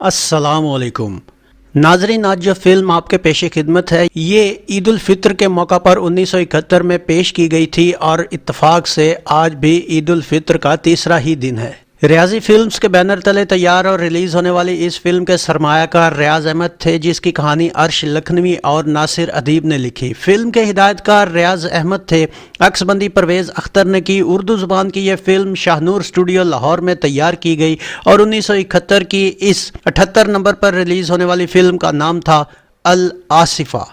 अस्सलाम वालेकुम नाजरीन, आज जो फिल्म आपके पेश खिदमत है ये ईद उल फित्र के मौका पर 1971 में पेश की गई थी और इत्तफाक से आज भी ईद उल फित्र का तीसरा ही दिन है। रियाजी फिल्म्स के बैनर तले तैयार और रिलीज होने वाली इस फिल्म के सरमायाकार रियाज अहमद थे, जिसकी कहानी अर्श लखनवी और नासिर अदीब ने लिखी। फिल्म के हिदायतकार रियाज अहमद थे। अक्सबंदी परवेज अख्तर ने की। उर्दू जुबान की यह फिल्म शाहनूर स्टूडियो लाहौर में तैयार की गई और 1971 की इस 78 नंबर पर रिलीज होने वाली फिल्म का नाम था अल आसिफा।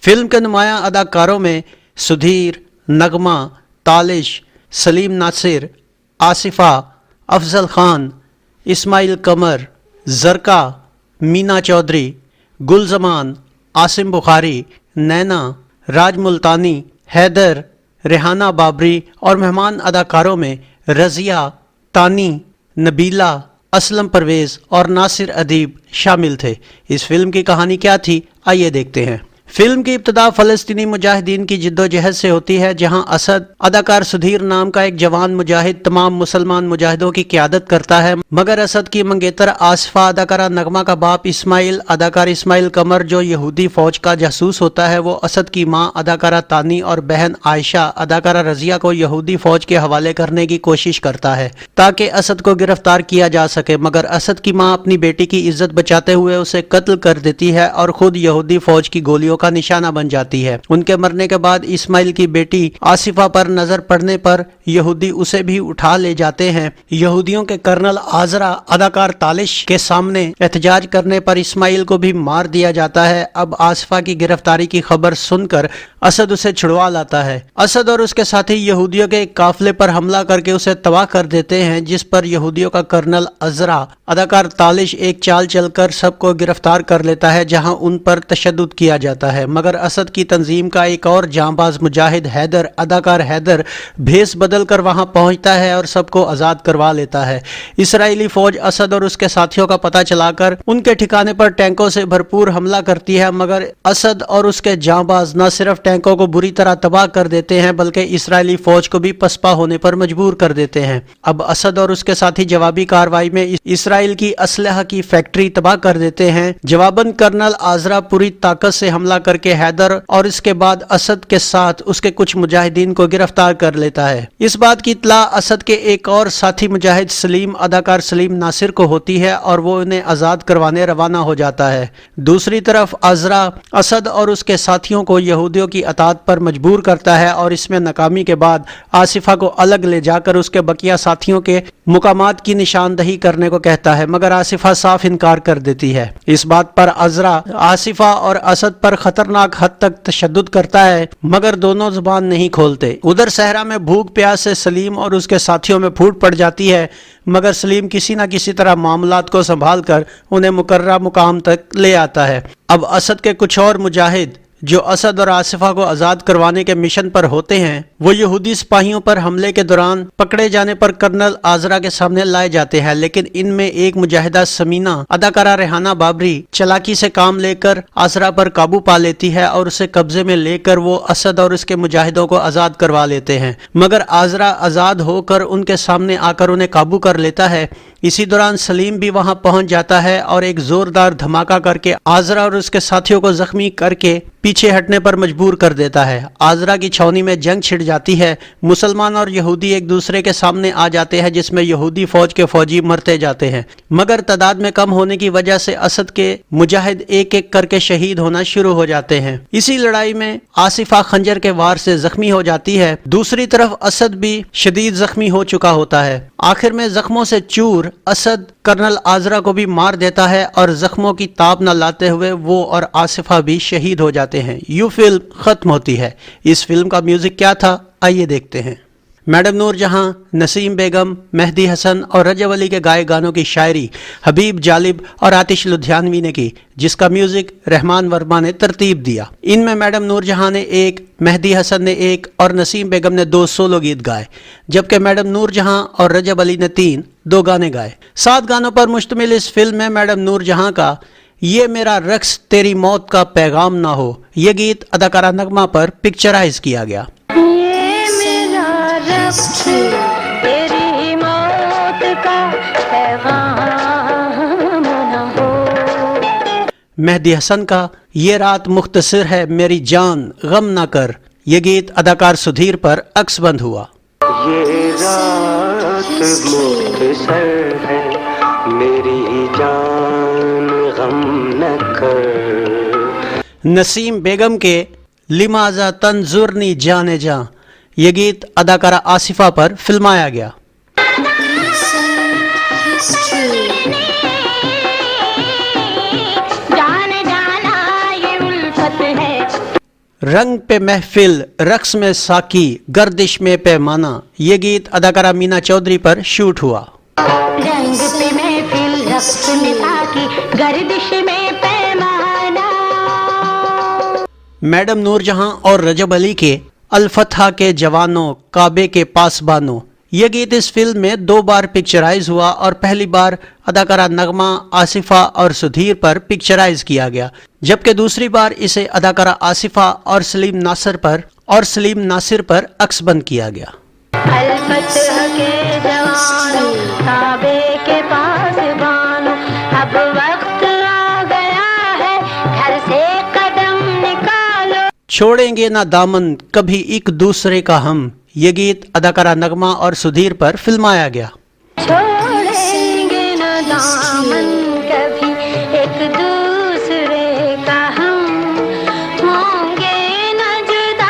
फिल्म के नुमायां अदाकारों में सुधीर, नगमा, तालिश, सलीम नासिर, आसिफा, अफजल खान, इस्माइल कमर, जरका, मीना चौधरी, गुलजमान, आसिम बुखारी, नैना, राज मुल्तानी, हैदर, रेहाना बाबरी और मेहमान अदाकारों में रजिया, तानी, नबीला, असलम परवेज और नासिर अदीब शामिल थे। इस फिल्म की कहानी क्या थी, आइए देखते हैं। फिल्म की इब्तिदा फ़लस्तीनी मुजाहिदीन की जिद्दोजहद से होती है, जहां असद अदाकार सुधीर नाम का एक जवान मुजाहिद तमाम मुसलमान मुजाहिदों की क़यादत करता है, मगर असद की मंगेतर आसिफा अदाकारा नगमा का बाप इस्माइल अदाकार इस्माइल कमर जो यहूदी फ़ौज का जासूस होता है, वो असद की माँ अदाकारा तानी और बहन आयशा अदाकारा रजिया को यहूदी फ़ौज के हवाले करने की कोशिश करता है ताकि असद को गिरफ्तार किया जा सके, मगर असद की माँ अपनी बेटी की इज्जत बचाते हुए उसे कत्ल कर देती है और खुद यहूदी फ़ौज की गोलियों का निशाना बन जाती है। उनके मरने के बाद इस्माइल की बेटी आसिफा पर नजर पड़ने पर यहूदी उसे भी उठा ले जाते हैं। यहूदियों के कर्नल आजरा अदाकार तालिश के सामने एहतजाज करने पर इस्माइल को भी मार दिया जाता है। अब आसिफा की गिरफ्तारी की खबर सुनकर असद उसे छुड़वा लाता है। असद और उसके साथी यहूदियों के एक काफिले पर हमला करके उसे तबाह कर देते हैं, जिस पर यहूदियों का कर्नल अजरा अदाकार तालिश एक चाल चलकर सबको गिरफ्तार कर लेता है, जहां उन पर तशद्दुद किया जाता है। मगर असद की तंजीम का एक और जांबाज मुजाहिद हैदर अदाकार हैदर भेस बदल कर वहां पहुंचता है और सबको आजाद करवा लेता है। इसराइली फौज असद और उसके साथियों का पता चलाकर उनके ठिकाने पर टैंकों से भरपूर हमला करती है, मगर असद और उसके जांबाज न सिर्फ टैंकों को बुरी तरह तबाह कर देते हैं बल्कि इसराइली फौज को भी पसपा होने पर मजबूर कर देते हैं। अब असद और उसके साथी जवाबी कार्रवाई में इसराइल की असलहा की फैक्ट्री तबाह कर देते हैं। जवाबन कर्नल आजरा पूरी ताकत से हमला करके हैदर और इसके बाद असद के साथ उसके कुछ मुजाहिदीन को गिरफ्तार कर लेता है। इस बात की इत्तला असद के एक और साथी मुजाहिद सलीम अदाकार सलीम नासिर को होती है और वो उन्हें आजाद करवाने रवाना हो जाता है। दूसरी तरफ आजरा असद और उसके साथियों को यहूदियों की अतात पर मजबूर करता है और इसमें नाकामी के बाद आसिफा को अलग ले जाकर उसके बकिया साथियों के मुकामात की निशानदही करने को कहता है, मगर आसिफा साफ इनकार कर देती है। इस बात पर अजरा आसिफा और असद पर खतरनाक हद तक तशद्दुद करता है, मगर दोनों जुबान नहीं खोलते। उधर सहरा में भूख प्यास से सलीम और उसके साथियों में फूट पड़ जाती है, मगर सलीम किसी न किसी तरह मामलात को संभाल कर उन्हें मुकर्रर मुकाम तक ले आता है। अब असद के कुछ और मुजाहिद जो असद और आसिफा को आज़ाद करवाने के मिशन पर होते हैं, वो यहूदी सिपाहियों पर हमले के दौरान पकड़े जाने पर कर्नल आजरा के सामने लाए जाते हैं, लेकिन इनमें एक मुजाहिदा समीना अदाकारा रेहाना बाबरी चालाकी से काम लेकर आजरा पर काबू पा लेती है और उसे कब्जे में लेकर वो असद और उसके मुजाहिदों को आज़ाद करवा लेते हैं, मगर आजरा आज़ाद होकर उनके सामने आकर उन्हें काबू कर लेता है। इसी दौरान सलीम भी वहां पहुंच जाता है और एक जोरदार धमाका करके आजरा और उसके साथियों को जख्मी करके पीछे हटने पर मजबूर कर देता है। आजरा की छावनी में जंग छिड़ जाती है। मुसलमान और यहूदी एक दूसरे के सामने आ जाते हैं, जिसमें यहूदी फौज के फौजी मरते जाते हैं, मगर तादाद में कम होने की वजह से असद के मुजाहिद एक एक करके शहीद होना शुरू हो जाते हैं। इसी लड़ाई में आसिफा खंजर के वार से जख्मी हो जाती है। दूसरी तरफ असद भी शदीद जख्मी हो चुका होता है। आखिर में जख्मों से चूर असद कर्नल आजरा को भी मार देता है और जख्मों की ताप न लाते हुए वो और आसिफा भी शहीद हो जाते हैं। यूं फिल्म खत्म होती है। इस फिल्म का म्यूजिक क्या था, आइए देखते हैं। मैडम नूर जहां, नसीम बेगम, मेहदी हसन और रजब अली के गाए गानों की शायरी हबीब जालिब और आतिश लुधियानवी ने की, जिसका म्यूजिक रहमान वर्मा ने तरतीब दिया। इनमें मैडम नूर जहां ने एक, मेहदी हसन ने एक और नसीम बेगम ने 2 सोलो गीत गाए, जबकि मैडम नूर जहां और रजब अली ने 2 गाने गाए। 7 गानों पर मुश्तमिल इस फिल्म में मैडम नूर जहां का ये मेरा रक्स तेरी मौत का पैगाम ना हो, ये गीत अदाकारा नगमा पर पिक्चराइज किया गया। ये मेरा रक्स तेरी मौत का مہدی حسن کا یہ رات مختصر ہے میری جان غم نہ کر، یہ گیت اداکار سدھیر پر عکس بند ہوا۔ یہ رات مختصر ہے میری جان غم نہ کر، نسیم بیگم کے لماذا تنظرنی جانے جاں، یہ گیت اداکارہ آصفہ پر فلمایا گیا۔ رنگ پہ محفل رقص میں ساکی گردش میں پیمانہ، یہ گیت اداکارہ مینا چودھری پر شوٹ ہوا۔ رنگ پہ محفل رقص میں ساکی گردش میں پیمانہ، میڈم نور جہاں اور رجب علی کے الفتح کے جوانوں کعبے کے پاسبانوں، یہ گیت اس فلم میں 2 بار پکچرائز ہوا اور پہلی بار اداکارہ نغمہ، آصفہ اور سدھیر پر پکچرائز کیا گیا، جبکہ دوسری بار اسے اداکارہ آصفہ اور سلیم ناصر پر عکس بند کیا گیا۔ الفتح کے جوانوں کعبے کے پاسبانوں، اب وقت آ گیا ہے گھر سے قدم نکالو، چھوڑیں گے نہ دامن کبھی ایک دوسرے کا ہم، یہ گیت اداکارہ نغمہ اور سدھیر پر فلمایا گیا۔ چھوڑیں گے نہ دامن کبھی ایک دوسرے کا ہم، ہوں گے نہ جدا۔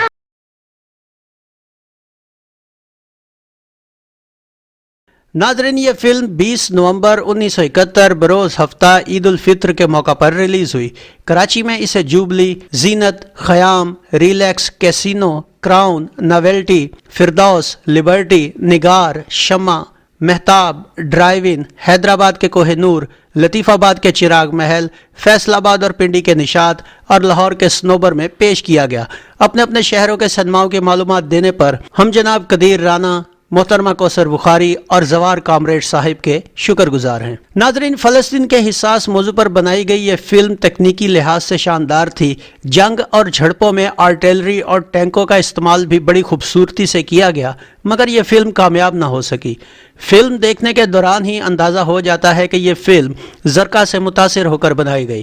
ناظرین، یہ فلم 20 نومبر 1971 بروز ہفتہ عید الفطر کے موقع پر ریلیز ہوئی۔ کراچی میں اسے Jubilee, Zeenat, Khayyam, Relax, Casino, Crown, Novelty, Firdous, Liberty, Nigar, Shama, Mahtab, drive ان، حیدرآباد کے کوہ نور، لطیف آباد کے چراغ محل، فیصل آباد اور پنڈی کے نشاط اور لاہور کے سنوبر میں پیش کیا گیا۔ اپنے اپنے شہروں کے سنماؤں کی معلومات دینے پر ہم جناب قدیر رانا، محترمہ کوثر بخاری اور زوار کامریڈ صاحب کے شکر گزار ہیں۔ ناظرین، فلسطین کے حساس موضوع پر بنائی گئی یہ فلم تکنیکی لحاظ سے شاندار تھی۔ جنگ اور جھڑپوں میں آرٹلری اور ٹینکوں کا استعمال بھی بڑی خوبصورتی سے کیا گیا، مگر یہ فلم کامیاب نہ ہو سکی۔ فلم دیکھنے کے دوران ہی اندازہ ہو جاتا ہے کہ یہ فلم زرقا سے متاثر ہو کر بنائی گئی۔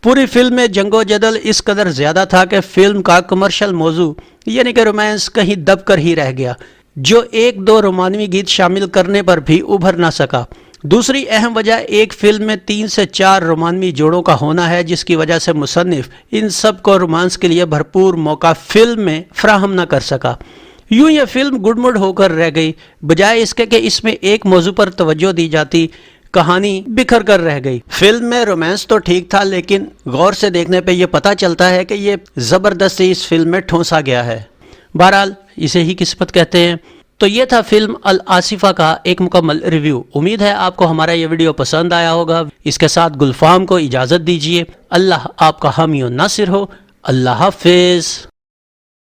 پوری فلم میں جنگ و جدل اس قدر زیادہ تھا کہ فلم کا کمرشل موضوع یعنی کہ رومانس کہیں دب کر ہی رہ گیا، جو 1-2 رومانوی گیت شامل کرنے پر بھی ابھر نہ سکا۔ دوسری اہم وجہ ایک فلم میں 3 سے 4 رومانوی جوڑوں کا ہونا ہے، جس کی وجہ سے مصنف ان سب کو رومانس کے لیے بھرپور موقع فلم میں فراہم نہ کر سکا۔ یوں یہ فلم گڈ مڈ ہو کر رہ گئی، بجائے اس کے کہ اس میں ایک موضوع پر توجہ دی جاتی، کہانی بکھر کر رہ گئی۔ فلم میں رومانس تو ٹھیک تھا، لیکن غور سے دیکھنے پہ یہ پتہ چلتا ہے کہ یہ زبردستی اس فلم میں ٹھونسا گیا ہے۔ بہرحال اسے ہی قسمت کہتے ہیں۔ تو یہ تھا فلم الآصفہ کا ایک مکمل ریویو۔ امید ہے آپ کو ہمارا یہ ویڈیو پسند آیا ہوگا۔ اس کے ساتھ گلفام کو اجازت دیجیے۔ اللہ آپ کا حامی و ناصر ہو۔ اللہ حافظ۔